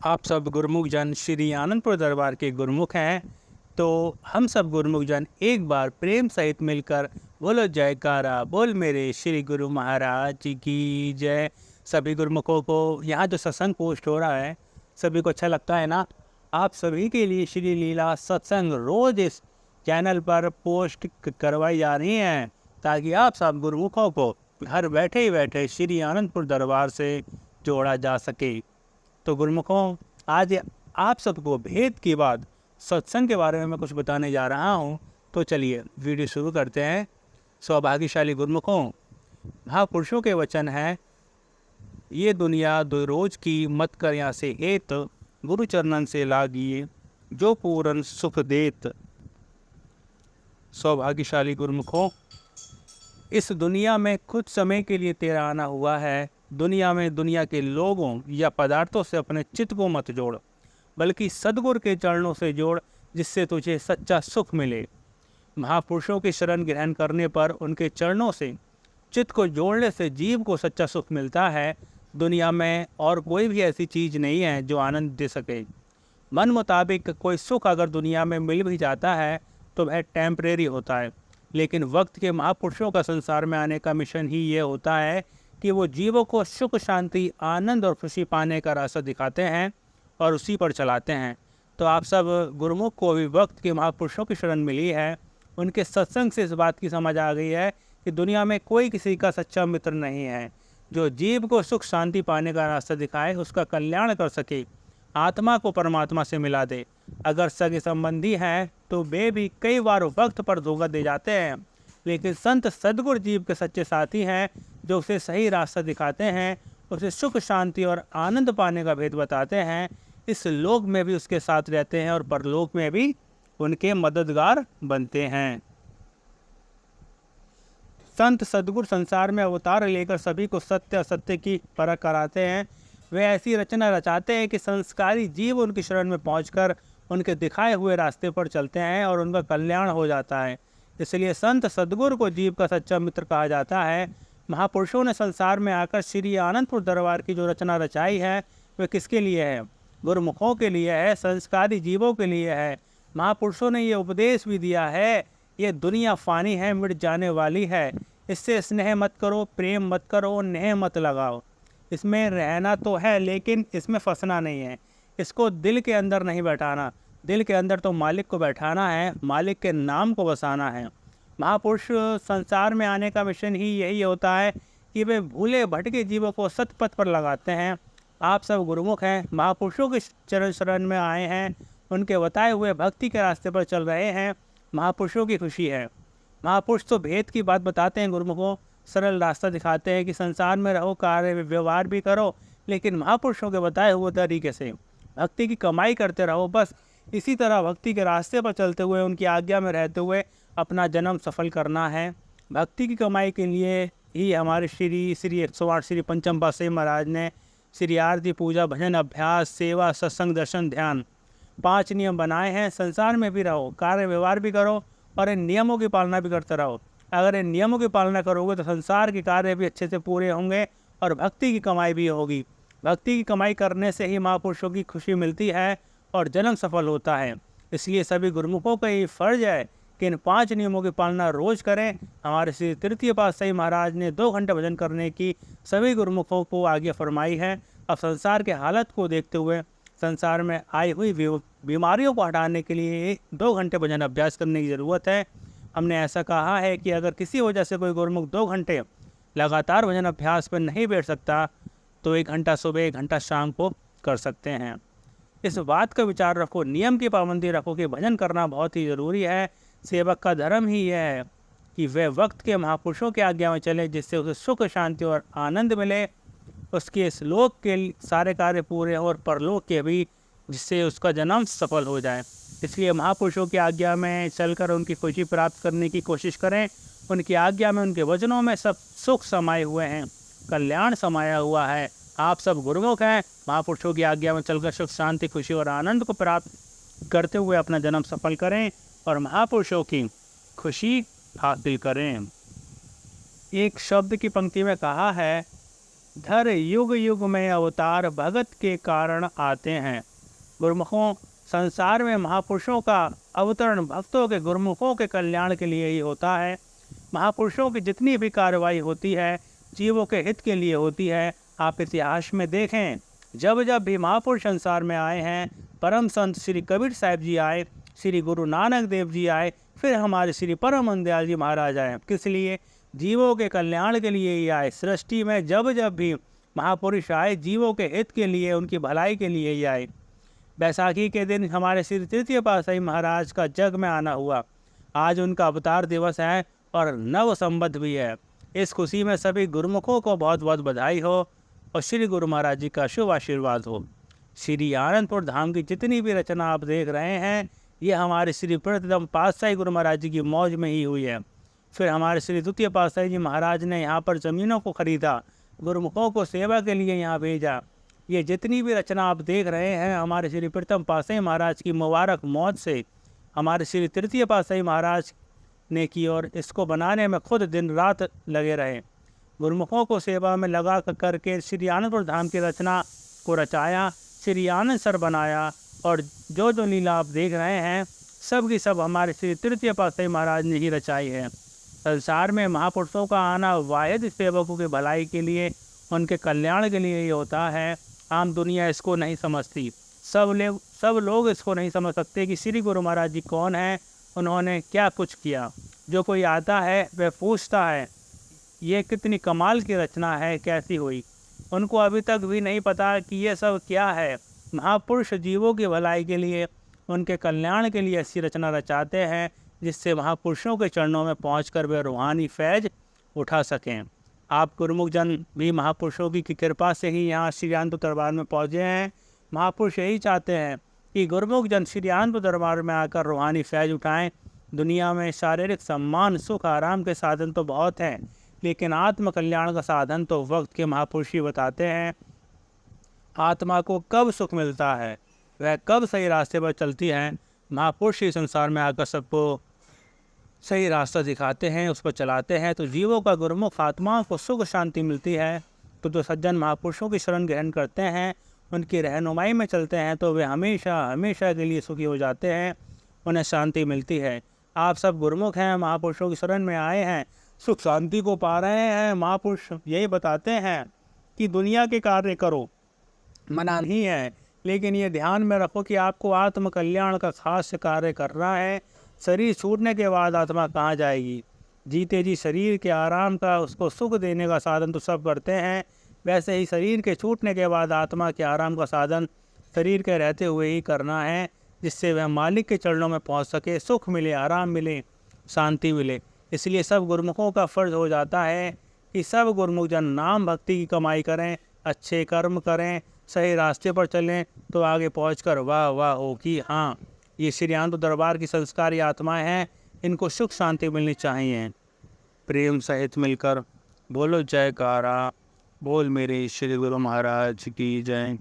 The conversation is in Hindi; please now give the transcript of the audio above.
आप सब गुरुमुख जन श्री आनंदपुर दरबार के गुरुमुख हैं। तो हम सब गुरुमुख जन एक बार प्रेम सहित मिलकर बोलो जयकारा बोल मेरे श्री गुरु महाराज जी की जय। सभी गुरुमुखों को यहाँ जो सत्संग पोस्ट हो रहा है सभी को अच्छा लगता है ना। आप सभी के लिए श्री लीला सत्संग रोज इस चैनल पर पोस्ट करवाई जा रही हैं ताकि आप सब गुरुमुखों को घर बैठे ही बैठे श्री आनंदपुर दरबार से जोड़ा जा सके। तो गुरुमुखों, आज आप सबको भेद के बाद सत्संग के बारे में मैं कुछ बताने जा रहा हूँ। तो चलिए वीडियो शुरू करते हैं। सौभाग्यशाली गुरुमुखों, महापुरुषों के वचन हैं, ये दुनिया दो रोज की मत कर यहाँ से हेत, गुरु चरणन से लागिए जो पूरन सुख देत। सौभाग्यशाली गुरुमुखों, इस दुनिया में कुछ समय के लिए तेरा आना हुआ है। दुनिया में दुनिया के लोगों या पदार्थों से अपने चित्त को मत जोड़, बल्कि सद्गुरु के चरणों से जोड़, जिससे तुझे सच्चा सुख मिले। महापुरुषों की शरण ग्रहण करने पर उनके चरणों से चित्त को जोड़ने से जीव को सच्चा सुख मिलता है। दुनिया में और कोई भी ऐसी चीज़ नहीं है जो आनंद दे सके। मन मुताबिक कोई सुख अगर दुनिया में मिल भी जाता है तो वह टेम्परेरी होता है, लेकिन वक्त के महापुरुषों का संसार में आने का मिशन ही ये होता है कि वो जीवों को सुख शांति आनंद और खुशी पाने का रास्ता दिखाते हैं और उसी पर चलाते हैं। तो आप सब गुरुमुख को भी वक्त के महापुरुषों की शरण मिली है। उनके सत्संग से इस बात की समझ आ गई है कि दुनिया में कोई किसी का सच्चा मित्र नहीं है जो जीव को सुख शांति पाने का रास्ता दिखाए, उसका कल्याण कर सके, आत्मा को परमात्मा से मिला दे। अगर सगे संबंधी हैं तो वे भी कई बार वक्त पर धोखा दे जाते हैं, लेकिन संत सद्गुरु जीव के सच्चे साथी हैं जो उसे सही रास्ता दिखाते हैं, उसे सुख शांति और आनंद पाने का भेद बताते हैं। इस लोक में भी उसके साथ रहते हैं और परलोक में भी उनके मददगार बनते हैं। संत सद्गुरु संसार में अवतार लेकर सभी को सत्य असत्य की परख कराते हैं। वे ऐसी रचना रचाते हैं कि संस्कारी जीव उनकी शरण में पहुंचकर उनके दिखाए हुए रास्ते पर चलते हैं और उनका कल्याण हो जाता है। इसलिए संत सद्गुरु को जीव का सच्चा मित्र कहा जाता है। महापुरुषों ने संसार में आकर श्री आनंदपुर दरबार की जो रचना रचाई है वे किसके लिए है? गुरुमुखों के लिए है, संस्कारी जीवों के लिए है। महापुरुषों ने ये उपदेश भी दिया है, ये दुनिया फानी है, मिट जाने वाली है, इससे स्नेह मत करो, प्रेम मत करो, नेह मत लगाओ। इसमें रहना तो है लेकिन इसमें फंसना नहीं है। इसको दिल के अंदर नहीं बैठाना, दिल के अंदर तो मालिक को बैठाना है, मालिक के नाम को बसाना है। महापुरुष संसार में आने का मिशन ही यही होता है कि वे भूले भटके जीवों को सतपथ पर लगाते हैं। आप सब गुरुमुख हैं, महापुरुषों के चरण शरण में आए हैं, उनके बताए हुए भक्ति के रास्ते पर चल रहे हैं। महापुरुषों की खुशी है। महापुरुष तो भेद की बात बताते हैं, गुरुमुखों सरल रास्ता दिखाते हैं कि संसार में रहो, कार्य व्यवहार भी करो, लेकिन महापुरुषों के बताए हुए तरीके से भक्ति की कमाई करते रहो। बस इसी तरह भक्ति के रास्ते पर चलते हुए, उनकी आज्ञा में रहते हुए अपना जन्म सफल करना है। भक्ति की कमाई के लिए ही हमारे श्री 108 श्री पंचम पातशाही महाराज ने श्री आरती पूजा भजन अभ्यास सेवा सत्संग दर्शन ध्यान 5 नियम बनाए हैं। संसार में भी रहो, कार्य व्यवहार भी करो और इन नियमों की पालना भी करते रहो। अगर इन नियमों की पालना करोगे तो संसार के कार्य भी अच्छे से पूरे होंगे और भक्ति की कमाई भी होगी। भक्ति की कमाई करने से ही महापुरुषों की खुशी मिलती है और जन्म सफल होता है। इसलिए सभी गुरुमुखों का ये फर्ज है कि इन 5 नियमों की पालना रोज करें। हमारे श्री तृतीय पातशाही महाराज ने 2 घंटे भजन करने की सभी गुरुमुखों को आज्ञा फरमाई है। अब संसार के हालत को देखते हुए संसार में आई हुई बीमारियों को हटाने के लिए 2 घंटे भजन अभ्यास करने की ज़रूरत है। हमने ऐसा कहा है कि अगर किसी वजह से कोई गुरुमुख 2 घंटे लगातार भजन अभ्यास पर नहीं बैठ सकता तो 1 घंटा सुबह 1 घंटा शाम को कर सकते हैं। इस बात का विचार रखो, नियम की पाबंदी रखो कि भजन करना बहुत ही ज़रूरी है। सेवक का धर्म ही यह है कि वह वक्त के महापुरुषों की आज्ञा में चले, जिससे उसे सुख शांति और आनंद मिले। उसके इस लोक के सारे कार्य पूरे हों और परलोक के भी, जिससे उसका जन्म सफल हो जाए। इसलिए महापुरुषों की आज्ञा में चलकर उनकी खुशी प्राप्त करने की कोशिश करें। उनकी आज्ञा में, उनके वचनों में सब सुख समाये हुए हैं, कल्याण समाया हुआ है। आप सब गुरुमुख हैं, महापुरुषों की आज्ञा में चलकर सुख शांति खुशी और आनंद को प्राप्त करते हुए अपना जन्म सफल करें और महापुरुषों की खुशी हासिल करें। एक शब्द की पंक्ति में कहा है धर युग युग में अवतार भगत के कारण आते हैं। गुरुमुखों, संसार में महापुरुषों का अवतरण भक्तों के गुरुमुखों के कल्याण के लिए ही होता है। महापुरुषों की जितनी भी कार्रवाई होती है जीवों के हित के लिए होती है। आप इतिहास में देखें, जब जब भी महापुरुष संसार में आए हैं, परम संत श्री कबीर साहिब जी आए, श्री गुरु नानक देव जी आए, फिर हमारे श्री परम दयाल जी महाराज आए। किस लिए? जीवों के कल्याण के लिए ही आए। सृष्टि में जब जब भी महापुरुष आए जीवों के हित के लिए, उनकी भलाई के लिए ही आए। बैसाखी के दिन हमारे श्री तृतीय पातशाही महाराज का जग में आना हुआ। आज उनका अवतार दिवस है और नव संवत भी है। इस खुशी में सभी गुरुमुखों को बहुत बहुत बधाई हो और श्री गुरु महाराज जी का शुभ आशीर्वाद हो। श्री आनंदपुर धाम की जितनी भी रचना आप देख रहे हैं, ये हमारे श्री प्रथम पातशाही गुरु महाराज जी की मौज में ही हुई है। फिर हमारे श्री द्वितीय पातशाही जी महाराज ने यहाँ पर ज़मीनों को खरीदा, गुरुमुखों को सेवा के लिए यहाँ भेजा। ये जितनी भी रचना आप देख रहे हैं हमारे श्री प्रथम पातशाही महाराज की मुबारक मौत से हमारे श्री तृतीय पातशाही महाराज ने की, और इसको बनाने में खुद दिन रात लगे रहे। गुरुमुखों को सेवा में लगा करके श्री आनंदपुर धाम की रचना को रचाया, श्री आनंद सर बनाया, और जो जो लीला आप देख रहे हैं सब की सब हमारे श्री तृतीय पातशाही महाराज ने ही रचाई है। संसार में महापुरुषों का आना वाहिद सेवकों की भलाई के लिए, उनके कल्याण के लिए ही होता है। आम दुनिया इसको नहीं समझती। सब लोग इसको नहीं समझ सकते कि श्री गुरु महाराज जी कौन हैं, उन्होंने क्या कुछ किया। जो कोई आता है वह पूछता है ये कितनी कमाल की रचना है, कैसी हुई। उनको अभी तक भी नहीं पता कि ये सब क्या है। महापुरुष जीवों की भलाई के लिए, उनके कल्याण के लिए ऐसी रचना रचाते हैं जिससे महापुरुषों के चरणों में पहुंचकर वे रूहानी फैज उठा सकें। आप गुरुमुख जन भी महापुरुषों की कृपा से ही यहाँ श्री आनंदपुर दरबार में पहुँचे हैं। महापुरुष यही चाहते हैं कि गुरुमुख जन श्री आनंदपुर दरबार में आकर रूहानी फैज उठाएं। दुनिया में शारीरिक सम्मान सुख आराम के साधन तो बहुत हैं, लेकिन आत्म कल्याण का साधन तो वक्त के महापुरुष ही बताते हैं। आत्मा को कब सुख मिलता है, वह कब सही रास्ते पर चलती है, महापुरुष ही संसार में आकर सबको सही रास्ता दिखाते हैं, उस पर चलाते हैं। तो जीवों का गुरुमुख आत्माओं को सुख शांति मिलती है। तो जो सज्जन महापुरुषों की शरण ग्रहण करते हैं, उनकी रहनुमाई में चलते हैं, तो वे हमेशा हमेशा के लिए सुखी हो जाते हैं, उन्हें शांति मिलती है। आप सब गुरुमुख हैं, महापुरुषों की शरण में आए हैं, सुख शांति को पा रहे हैं। महापुरुष यही बताते हैं कि दुनिया के कार्य करो, मना नहीं है, लेकिन ये ध्यान में रखो कि आपको आत्म कल्याण का खास कार्य करना है। शरीर छूटने के बाद आत्मा कहाँ जाएगी। जीते जी शरीर के आराम का, उसको सुख देने का साधन तो सब करते हैं, वैसे ही शरीर के छूटने के बाद आत्मा के आराम का साधन शरीर के रहते हुए ही करना है, जिससे वह मालिक के चरणों में पहुंच सके, सुख मिले, आराम मिले, शांति मिले। इसलिए सब गुरुमुखों का फर्ज हो जाता है कि सब गुरुमुख जन नाम भक्ति की कमाई करें, अच्छे कर्म करें, सही रास्ते पर चलें, तो आगे पहुंचकर वाह वाह हो कि हाँ ये श्री आनंदपुर दरबार की संस्कारी आत्माएं हैं, इनको सुख शांति मिलनी चाहिए। प्रेम सहित मिलकर बोलो जयकारा, बोल मेरे श्री गुरु महाराज की जय।